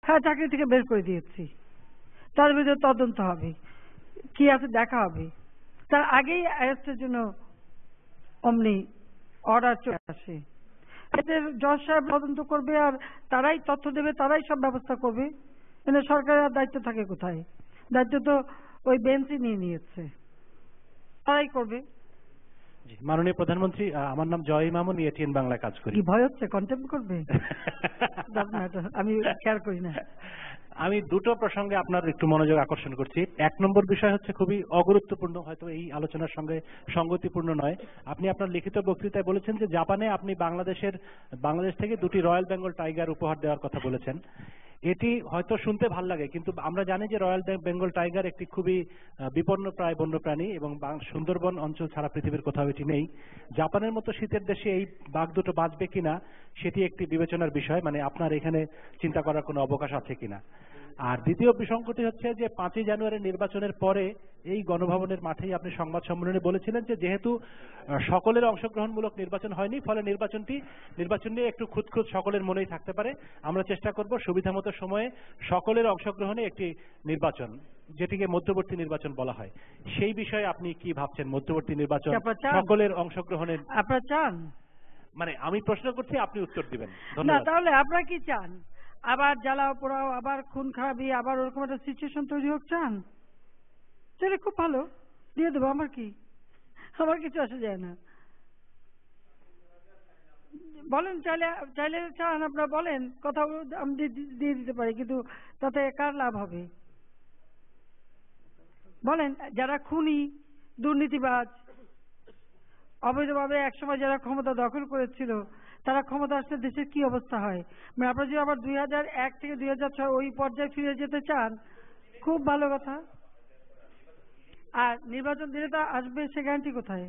হ্যাঁ, চাকরি থেকে বের করে দিয়েছি। তার বিরুদ্ধে তদন্ত হবে, কি আছে দেখা হবে। তার আগেই অ্যারেস্টের জন্য অমনি অর্ডার চলে আসে। এদের জজ সাহেব তদন্ত করবে, আর তারাই তথ্য দেবে, তারাই সব ব্যবস্থা করবে। মানে সরকারের দায়িত্ব থাকে কোথায়? দায়িত্ব তো ওই বেঞ্চই নিয়ে নিয়েছে, তারাই করবে। মাননীয় প্রধানমন্ত্রী, আমার নাম জয় মামুন, এটিএন বাংলায় কাজ করি। কি ভয় হচ্ছে কন্টেম্প করবে? আমি খেয়াল করি না। আমি দুটো প্রসঙ্গে আপনার একটু মনোযোগ আকর্ষণ করছি। এক নম্বর বিষয় হচ্ছে খুবই অগুরুত্বপূর্ণ, হয়তো এই আলোচনার সঙ্গে সঙ্গতিপূর্ণ নয়। আপনি আপনার লিখিত বক্তৃতায় বলেছেন যে জাপানে আপনি বাংলাদেশ থেকে 2টি রয়্যাল বেঙ্গল টাইগার উপহার দেওয়ার কথা বলেছেন। এটি হয়তো শুনতে ভাল লাগে, কিন্তু আমরা জানি যে রয়্যাল বেঙ্গল টাইগার একটি খুবই বিপন্নপ্রায় বন্যপ্রাণী এবং সুন্দরবন অঞ্চল ছাড়া পৃথিবীর কোথাও এটি নেই। জাপানের মতো শীতের দেশে এই বাঘ দুটো বাঁচবে কিনা সেটি একটি বিবেচনার বিষয়, মানে আপনার এখানে চিন্তা করার কোনো অবকাশ আছে কিনা। আর দ্বিতীয় বিসঙ্গতি হচ্ছে যে 5ই জানুয়ারি নির্বাচনের পরে এই গণভবনের মাঠেই আপনি সংবাদ সম্মেলনে বলেছিলেন যে যেহেতু সকলের অংশগ্রহণমূলক নির্বাচন হয়নি, ফলে নির্বাচন নিয়ে একটু খুঁতখুঁত সকলের মনেই থাকতে পারে। আমরা চেষ্টা করব সুবিধামতো সময়ে সকলের অংশগ্রহণে একটি নির্বাচন, যেটিকে মধ্যবর্তী নির্বাচন বলা হয়, সেই বিষয়ে আপনি কি ভাবছেন? মধ্যবর্তী নির্বাচন সকলের অংশগ্রহণের আপনারা চান? মানে আমি প্রশ্ন করছি, আপনি উত্তর দিবেন। না, তাহলে আপনারা কি চান? আবার জ্বালাও পোড়াও, আবার খুন খারাপি, আবার ওরকম একটা সিচুয়েশন তৈরি হোক চান? তাহলে খুব ভালো, দিয়ে দেবো। আমার কি, আমার কিছু আসে যায় না। বলেন, চাইলে চান আপনারা বলেন, কথা আমি দিয়ে দিতে পারি, কিন্তু তাতে কার লাভ হবে? বলেন। যারা খুনি, দুর্নীতিবাজ, অবৈধভাবে একসময় যারা ক্ষমতা দখল করেছিল, তারা ক্ষমতা আসলে দেশের কি অবস্থা হয়? মানে আপনারা যদি আবার 2001 থেকে 2006 ওই পর্যায়ে ফিরে যেতে চান, খুব ভালো কথা। আর নির্বাচন দিলে তা আসবে, সে গ্যারান্টি কোথায়?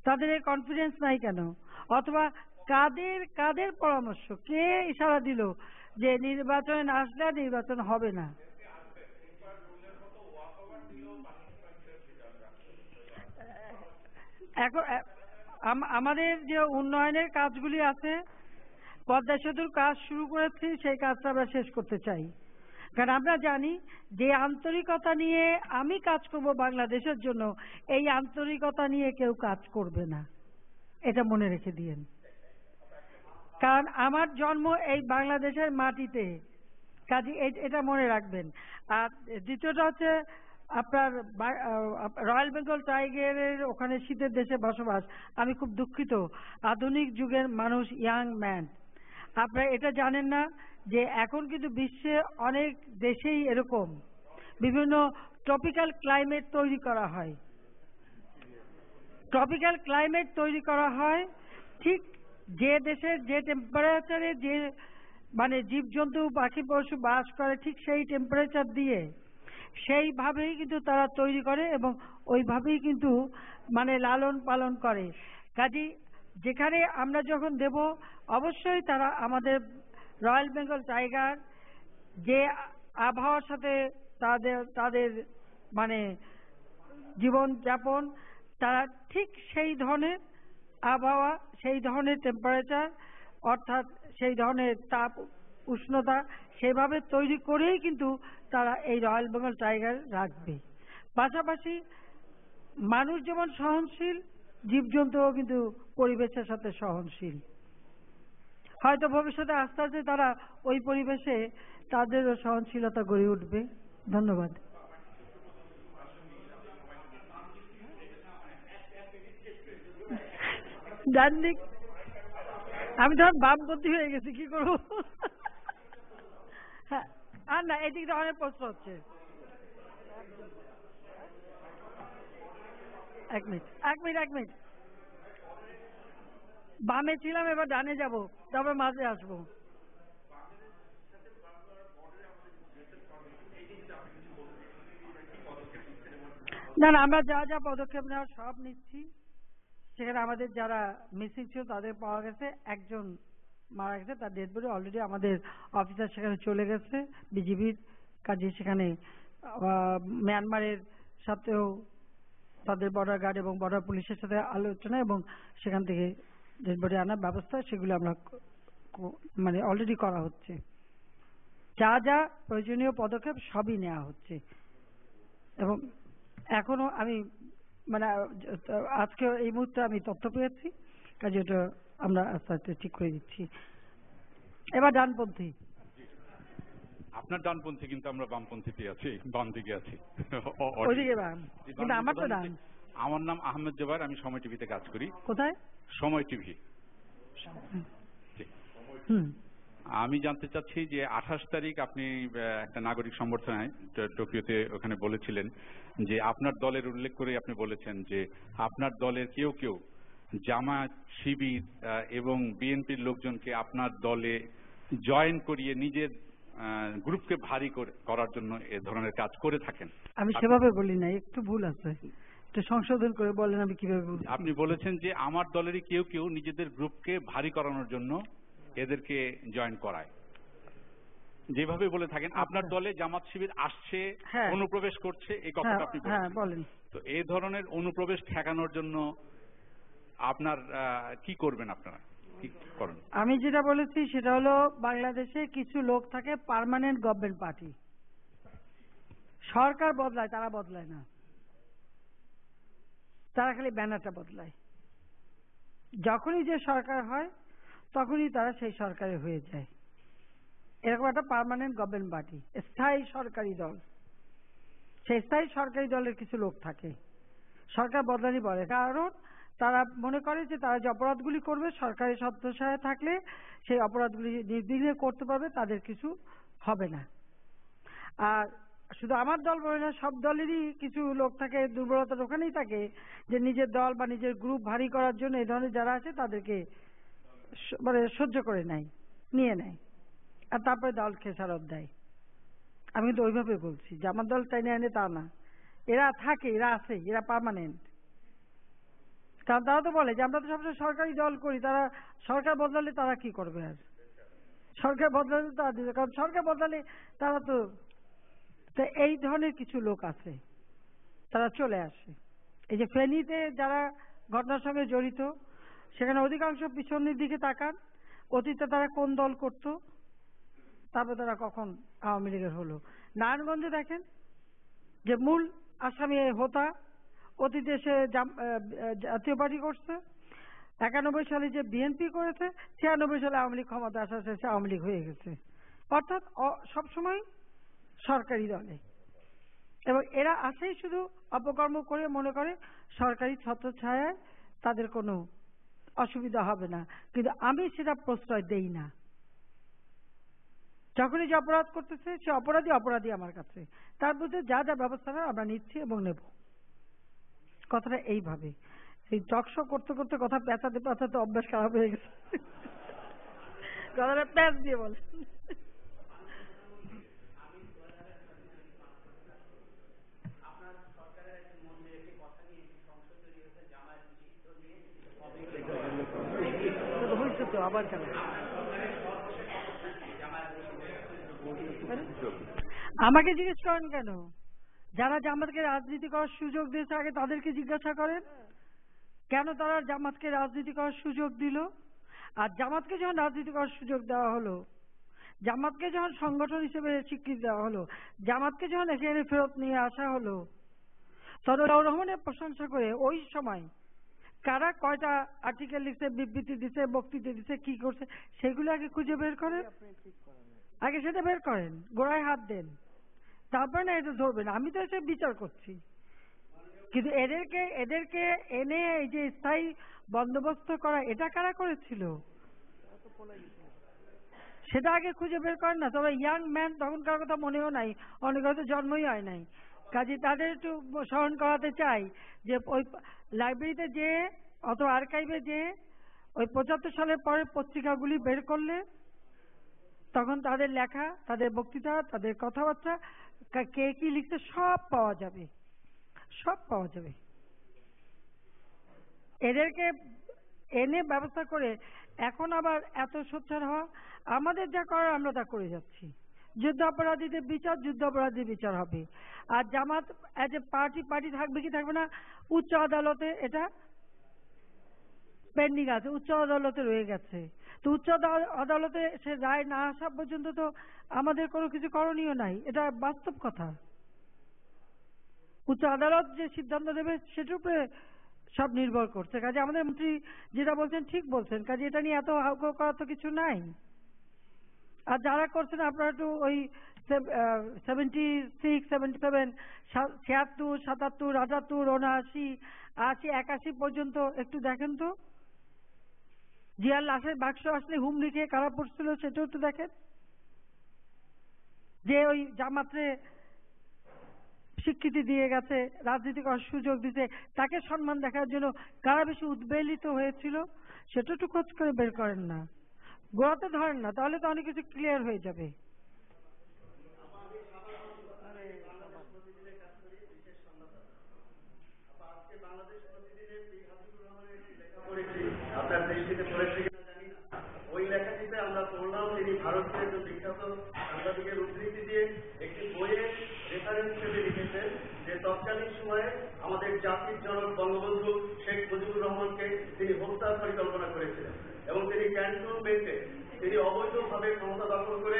তাদের এই কনফিডেন্স নাই কেন? অথবা কাদের পরামর্শ, কে ইশারা দিল যে নির্বাচনে না আসলে নির্বাচন হবে না? এখন আমাদের যে উন্নয়নের কাজগুলি আছে, পদ্মা সেতুর কাজ শুরু করেছি, সেই কাজটা আমরা শেষ করতে চাই। কারণ আমরা জানি যে আন্তরিকতা নিয়ে আমি কাজ করব বাংলাদেশের জন্য, এই আন্তরিকতা নিয়ে কেউ কাজ করবে না, এটা মনে রেখে দিয়েন। কারণ আমার জন্ম এই বাংলাদেশের মাটিতে, কাজে এটা মনে রাখবেন। আর দ্বিতীয়টা হচ্ছে আপনার রয়্যাল বেঙ্গল টাইগারের ওখানে শীতের দেশে বসবাস, আমি খুব দুঃখিত। আধুনিক যুগের মানুষ, ইয়াং ম্যান, আপনারা এটা জানেন না যে এখন কিন্তু বিশ্বে অনেক দেশেই এরকম বিভিন্ন ট্রপিক্যাল ক্লাইমেট তৈরি করা হয়। ট্রপিক্যাল ক্লাইমেট তৈরি করা হয় ঠিক যে দেশের যে টেম্পারেচারে যে মানে জীবজন্তু পাখি পশু বাস করে, ঠিক সেই টেম্পারেচার দিয়ে সেইভাবেই কিন্তু তারা তৈরি করে এবং ওইভাবেই কিন্তু মানে লালন পালন করে। কাজী যেখানে আমরা যখন দেব, অবশ্যই তারা আমাদের রয়্যাল বেঙ্গল টাইগার যে আবহাওয়ার সাথে তাদের মানে জীবন যাপন, তারা ঠিক সেই ধরনের আবহাওয়া, সেই ধরনের টেম্পারেচার, অর্থাৎ সেই ধরনের তাপ উষ্ণতা সেভাবে তৈরি করেই কিন্তু তারা এই রয়্যাল বেঙ্গল টাইগার রাখবে। পাশাপাশি মানুষ যেমন সহনশীল, জীবজন্তুও কিন্তু পরিবেশের সাথে সহনশীল। হয়তো ভবিষ্যতে আস্তে আস্তে তারা ওই পরিবেশে তাদেরও সহনশীলতা গড়ে উঠবে। ধন্যবাদ। ডান দিক, আমি ধর বামপন্থী হয়ে গেছি, কি করবো? হ্যাঁ, আর না, এদিক দিয়ে অনেক প্রশ্ন হচ্ছে। এক মিনিট, বামে ছিলাম, এবার ডানে যাব, তারপর মাঝে আসবো। না, আমরা যা যা পদক্ষেপ নেওয়ার সব নিচ্ছি। সেখানে আমাদের যারা মিসিং ছিল তাদের পাওয়া গেছে, একজন মারা গেছে, তার ডেড বডি অলরেডি আমাদের অফিসার সেখানে চলে গেছে, বিজিবির কাজে। সেখানে মিয়ানমারের সাথেও তাদের বর্ডার গার্ড এবং বর্ডার পুলিশের সাথে আলোচনা এবং সেখান থেকে ডেড বডি আনার ব্যবস্থা, সেগুলো আমরা মানে অলরেডি করা হচ্ছে। যা যা প্রয়োজনীয় পদক্ষেপ সবই নেওয়া হচ্ছে এবং এখনো আমি মানে আজকে এই মুহূর্তে আমি তথ্য পেয়েছি, কাজে ওটা আমরা আস্তে আস্তে ঠিক করে দিচ্ছি। এবার ডানপন্থী। আপনার ডানপন্থী, কিন্তু আমরা বামপন্থীতে আছি, বাম দিকে আছি। ওইদিকে বাম, কিন্তু আমার তো ডান। আমার নাম আহমেদ জোবায়ের, আমি সময় টিভিতে কাজ করি। কোথায়? সময় টিভি। আমি জানতে চাচ্ছি যে 28 তারিখ আপনি একটা নাগরিক সংবর্ধনায় টোকিওতে ওখানে বলেছিলেন যে আপনার দলের উল্লেখ করে আপনি বলেছেন যে আপনার দলের কেউ কেউ জামায়াত, শিবির এবং বিএনপির লোকজনকে আপনার দলে জয়েন করিয়ে নিজের গ্রুপকে ভারী করার জন্য এ ধরনের কাজ করে থাকেন। আমি সেভাবে বলি না, একটু ভুল আছে, একটু সংশোধন করে বলেন আমি কিভাবে বলছি। আপনি বলেছেন যে আমার দলেরই কেউ কেউ নিজেদের গ্রুপকে ভারী করানোর জন্য এদেরকে জয়েন করায়, যেভাবে বলে থাকেন আপনার দলে জামাত শিবির আসছে, অনুপ্রবেশ করছে, এই কথাটা আপনি বলেন। তো এই ধরনের অনুপ্রবেশ ঠেকানোর জন্য আপনার কি করবেন, আপনারা কি করেন? আমি যেটা বলেছি সেটা হলো বাংলাদেশে কিছু লোক থাকে পার্মানেন্ট গভর্নমেন্ট পার্টি, সরকার বদলায়, তারা বদলায় না, তারা খালি ব্যানারটা বদলায়। যখনই যে সরকার হয় তখনই তারা সেই সরকারে হয়ে যায়। এরকম একটা পার্মানেন্ট গভর্নমেন্ট পার্টি, স্থায়ী সরকারি দল। সেই স্থায়ী সরকারি দলের কিছু লোক থাকে, সরকার বদলানি বলে, কারণ তারা মনে করে যে তারা যে অপরাধগুলি করবে সরকারি ছত্রছায়ায় থাকলে সেই অপরাধগুলি নির্বিঘ্নে করতে পারবে, তাদের কিছু হবে না। আর শুধু আমার দল বলে না, সব দলেরই কিছু লোক থাকে, দুর্বলতার ওখানেই থাকে যে নিজের দল বা নিজের গ্রুপ ভারী করার জন্য এই ধরনের যারা আছে তাদেরকে মানে সহ্য করে নেয়, নিয়ে নেয়, আর তারপরে দল খেসারত দেয়। আমি কিন্তু ওইভাবে বলছি যে আমার দল টেনে আনে তা না, এরা থাকে, এরা আছে, এরা পার্মানেন্ট। কারণ তারা তো বলে যে আমরা তো সবসময় সরকারি দল করি, তারা সরকার বদলালে তারা কি করবে, আর সরকার বদলালে তারা দিবে, কারণ সরকার বদলালে তারা তো এই ধরনের কিছু লোক আছে, তারা চলে আসে। এই যে ফেনীতে যারা ঘটনার সঙ্গে জড়িত, সেখানে অধিকাংশ পিছনের দিকে তাকান, অতীতে তারা কোন দল করত, তারপর তারা কখন আওয়ামী লীগের হলো। নারায়ণগঞ্জে দেখেন যে মূল আসামি হোতা অতীতে সে জাতীয় পার্টি করছে, 91 সালে যে বিএনপি করেছে, 96 সালে আওয়ামী লীগ ক্ষমতা আসার শেষে আওয়ামী লীগ হয়ে গেছে, অর্থাৎ সবসময় সরকারি দলে। এবং এরা আসেই শুধু অপকর্ম করে মনে করে সরকারি ছত্রছায়ায় তাদের কোনো অসুবিধা হবে না, কিন্তু আমি সেটা প্রশ্রয় দেই না। যখনই যে অপরাধ করতেছে সে অপরাধী আমার কাছে, তার মধ্যে যা যা ব্যবস্থা আমরা নিচ্ছি এবং নেব। কথাটা এইভাবে, এই টকশো করতে করতে কথা পেঁচাতে পেঁচাতে অভ্যাস খারাপ হয়ে গেছে, কথাটা প্যাঁচ দিয়ে বলে। আবার কেন আমাকে জিজ্ঞেস করেন? কেন যারা জামাতকে রাজনীতি করার সুযোগ দিয়েছে আগে তাদেরকে জিজ্ঞাসা করেন কেন তারা জামাতকে রাজনীতি করার সুযোগ দিল। আর জামাতকে যখন রাজনীতি করার সুযোগ দেওয়া হলো, জামাতকে যখন সংগঠন হিসেবে স্বীকৃতি দেওয়া হলো, জামাতকে যখন এখানে ফেরত নিয়ে আসা হলো, সদর রহমানের প্রশংসা করে ওই সময় কারা কয়টা আর্টিকেল লিখছে, বিবৃতি দিছে, বক্তৃতা দিছে, কি করছে সেগুলো আগে খুঁজে বের করেন, আগে সেটা বের করেন, গোড়ায় হাত দেন, তারপরে না এটা ধরবেন। আমি তো এসে বিচার করছি, কিন্তু এদেরকে এনে এই যে স্থায়ী বন্দোবস্ত করা এটা কারা করেছিল সেটা আগে খুঁজে বের করেন না। তবে ইয়াং ম্যান তখনকার কথা মনেও নাই, অনেক হয়তো জন্মই হয় নাই, কাজে তাদের একটু স্মরণ করাতে চাই যে ওই লাইব্রেরিতে যে অথবা আর্কাইভে যে ওই 75 সালের পরে পত্রিকাগুলি বের করলে তখন তাদের লেখা, তাদের বক্তৃতা, তাদের কথাবার্তা, কে কি লিখছে সব পাওয়া যাবে, সব পাওয়া যাবে। এদেরকে এনে ব্যবস্থা করে এখন আবার এত সোচ্চার হওয়া, আমাদের যা করার আমরা তা করে যাচ্ছি। যুদ্ধ অপরাধীদের বিচার, যুদ্ধ অপরাধীর বিচার হবে। আর জামাত এজ এ পার্টি থাকবে কি থাকবে না উচ্চ আদালতে এটা পেন্ডিং আছে, উচ্চ আদালতে রয়ে গেছে। তো উচ্চ আদালতে সে রায় না আসা পর্যন্ত তো আমাদের কোনো কিছু করণীয় নাই, এটা বাস্তব কথা। উচ্চ আদালত যে সিদ্ধান্ত নেবে সেটার উপরে সব নির্ভর করছে। কাজে আমাদের মন্ত্রী যেটা বলছেন ঠিক বলছেন, কাজে এটা নিয়ে এত হাউকাউ করার তো কিছু নাই। আর যারা করছেন আপনারা একটু ওই 76, 77, 76, 77, 78, 79, 80, 81 পর্যন্ত একটু দেখেন তো। জিয়ার লাশের বাক্স আসলে হুমড়ি খেয়ে কারা পড়ছিল সেটাও একটু দেখেন। যে ওই জামাতে স্বীকৃতি দিয়ে গেছে, রাজনীতিক সুযোগ দিতে, তাকে সম্মান দেখার জন্য কারা বেশি উদ্বেলিত হয়েছিল সেটা একটু খোঁজ করে বের করেন না, গোড়াতে ধরেন না, তাহলে তো অনেক কিছু ক্লিয়ার হয়ে যাবে। আপনার দৃষ্টিতে পড়েছে কিনা জানি না, ওই লেখাটিতে আমরা পড়লাম তিনি ভারতের একজন বিখ্যাত সাংবাদিকের উদ্ধৃতি দিয়ে একটি বইয়ের রেফারেন্স হিসেবে লিখেছেন যে তৎকালীন সময়ে আমাদের জাতির জনক বঙ্গবন্ধু শেখ মুজিবুর রহমানকে তিনি হত্যার পরিকল্পনা করেছিলেন এবং তিনি ক্যান্টনমেন্টে তিনি অবৈধভাবে ক্ষমতা দখল করে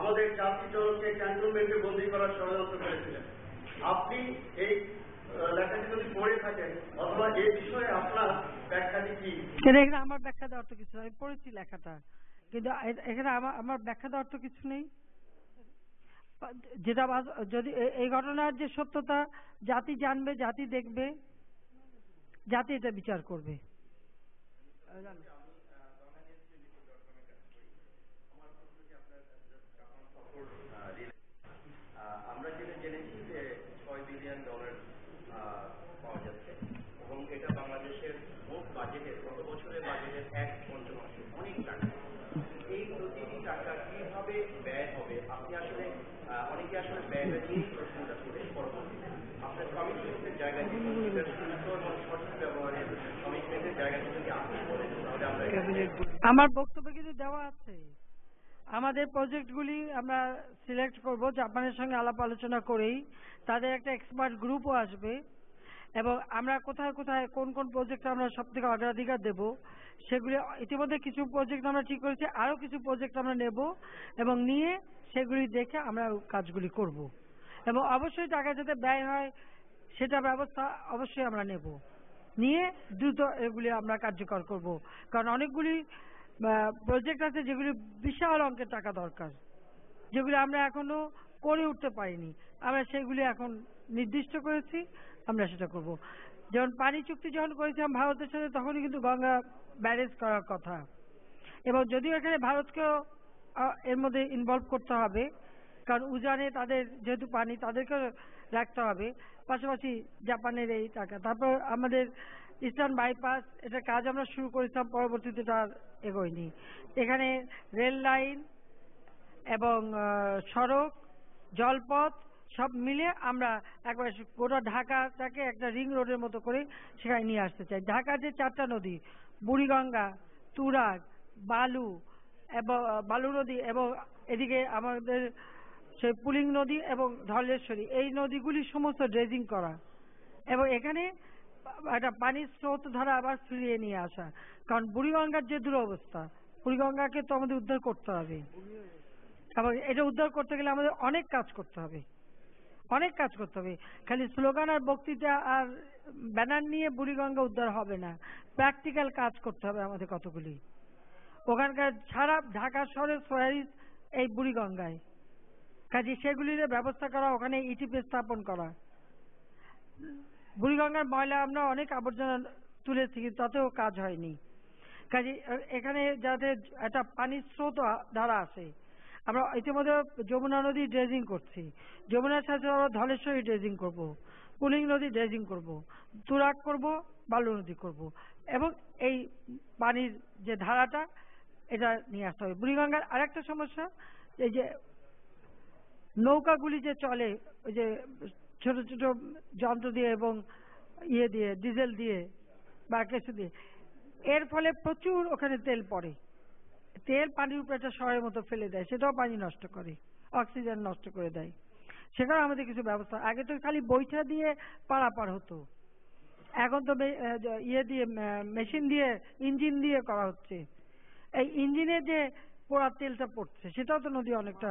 আমাদের জাতির জনককে ক্যান্টনমেন্টে বন্দী করার ষড়যন্ত্র করেছিলেন। আপনি এই লেখাটি যদি পড়ে থাকেন অথবা এই বিষয়ে আপনার ব্যাখ্যাটি কি? এখানে আমার ব্যাখ্যা দেওয়ার তো কিছু, আমি পড়েছি লেখাটা, কিন্তু এখানে আমার ব্যাখ্যা দেওয়ার তো কিছু নেই। যেটা যদি এই ঘটনার যে সত্যতা জাতি জানবে, জাতি দেখবে, জাতি এটা বিচার করবে। আমরা জেনেছি যে $6 বিলিয়ন পাওয়া যাচ্ছে এবং এটা বাংলাদেশের মোট বাজেটের গত বছরের বাজেটের 1/5, অনেক টাকা। এই প্রতিটি টাকা কিভাবে ব্যয় হবে আপনি আসলে অনেকে আসলে ব্যয়টা নিয়েই প্রশ্নটা করে পরবর্তীতে আপনার কমিটমেন্টের জায়গা থেকে সুস্থ এবং সঠিক ব্যবহারের কমিটমেন্টের জায়গাটি যদি আপনি বলেন তাহলে আমরা আমার বক্তব্য কিন্তু দেওয়া আছে। আমাদের প্রজেক্টগুলি আমরা সিলেক্ট করব জাপানের সঙ্গে আলাপ আলোচনা করেই, তাদের একটা এক্সপার্ট গ্রুপও আসবে এবং আমরা কোথায় কোথায় কোন কোন প্রজেক্ট আমরা সব থেকে অগ্রাধিকার দেব সেগুলি ইতিমধ্যে কিছু প্রজেক্ট আমরা ঠিক করেছি, আরো কিছু প্রজেক্ট আমরা নেব এবং নিয়ে সেগুলি দেখে আমরা কাজগুলি করব এবং অবশ্যই টাকা যাতে ব্যয় হয় সেটা ব্যবস্থা অবশ্যই আমরা নেব, নিয়ে দ্রুত এগুলি আমরা কার্যকর করব। কারণ অনেকগুলি প্রজেক্ট আছে যেগুলি বিশাল অঙ্কের টাকা দরকার, যেগুলি আমরা এখনো করে উঠতে পারিনি, আমরা সেগুলি এখন নির্দিষ্ট করেছি, আমরা সেটা করব। যেমন পানি চুক্তি যখন করেছিলাম ভারতের সাথে তখনই কিন্তু গঙ্গা ব্যারেজ করার কথা, এবং যদিও এখানে ভারতকেও এর মধ্যে ইনভলভ করতে হবে কারণ উজানে তাদের যেহেতু পানি তাদেরকে রাখতে হবে, পাশাপাশি জাপানের এই টাকা। তারপর আমাদের ইস্টার্ন বাইপাস, এটা কাজ আমরা শুরু করেছিলাম, পরবর্তীতে তার এগোয়নি। এখানে রেল লাইন এবং সড়ক, জলপথ সব মিলে আমরা একবার গোটা ঢাকাটাকে একটা রিং রোডের মতো করে সেখানে নিয়ে আসতে চাই। ঢাকার যে 4টা নদী, বুড়িগঙ্গা, তুরাগ, বালু নদী এবং এদিকে আমাদের সেই পুলিং নদী এবং ধলেশ্বরী, এই নদীগুলি সমস্ত ড্রেজিং করা এবং এখানে একটা পানির স্রোত ধরা আবার ফিরিয়ে নিয়ে আসা। কারণ বুড়িগঙ্গার যে দুরবস্থা, বুড়িগঙ্গাকে তো আমাদের উদ্ধার করতে হবে এবং এটা উদ্ধার করতে গেলে আমাদের অনেক কাজ করতে হবে, অনেক কাজ করতে হবে। খালি স্লোগান আর বক্তৃতা আর ব্যানার নিয়ে বুড়িগঙ্গা উদ্ধার হবে না, প্র্যাকটিক্যাল কাজ করতে হবে আমাদের কতগুলি। ওখানকার সারা ঢাকা শহরের সোয়ারিস এই বুড়িগঙ্গায়, কাজে সেগুলির ব্যবস্থা করা, ওখানে ইটিপি স্থাপন করা। বুড়িগঙ্গার ময়লা আমরা অনেক আবর্জনা তুলেছি কিন্তু তাতেও কাজ হয়নি। কাজে এখানে যাদের একটা পানির স্রোত ধারা আছে, আমরা ইতিমধ্যে যমুনা নদী ড্রেজিং করছি, যমুনার সাথে আমরা ধলেশ্বরী ড্রেজিং করব, পুলিং নদী ড্রেজিং করব, তুরাগ করব, বালু নদী করব এবং এই পানির যে ধারাটা এটা নিয়ে আসতে হবে। বুড়িগঙ্গার আরেকটা সমস্যা, এই যে নৌকাগুলি যে চলে ওই যে ছোট ছোট যন্ত্র দিয়ে এবং ইয়ে দিয়ে ডিজেল দিয়ে বা কিছু দিয়ে, এর ফলে প্রচুর ওখানে তেল পড়ে, তেল পানির উপরে একটা শহরের মতো ফেলে দেয়, সেটাও পানি নষ্ট করে, অক্সিজেন নষ্ট করে দেয়। সেখানে আমাদের কিছু ব্যবস্থা, আগে তো খালি বৈঠা দিয়ে পারাপার হতো, এখন তো ইয়ে দিয়ে মেশিন দিয়ে ইঞ্জিন দিয়ে করা হচ্ছে। এই ইঞ্জিনে যে পোড়া তেলটা পড়ছে সেটাও তো নদী অনেকটা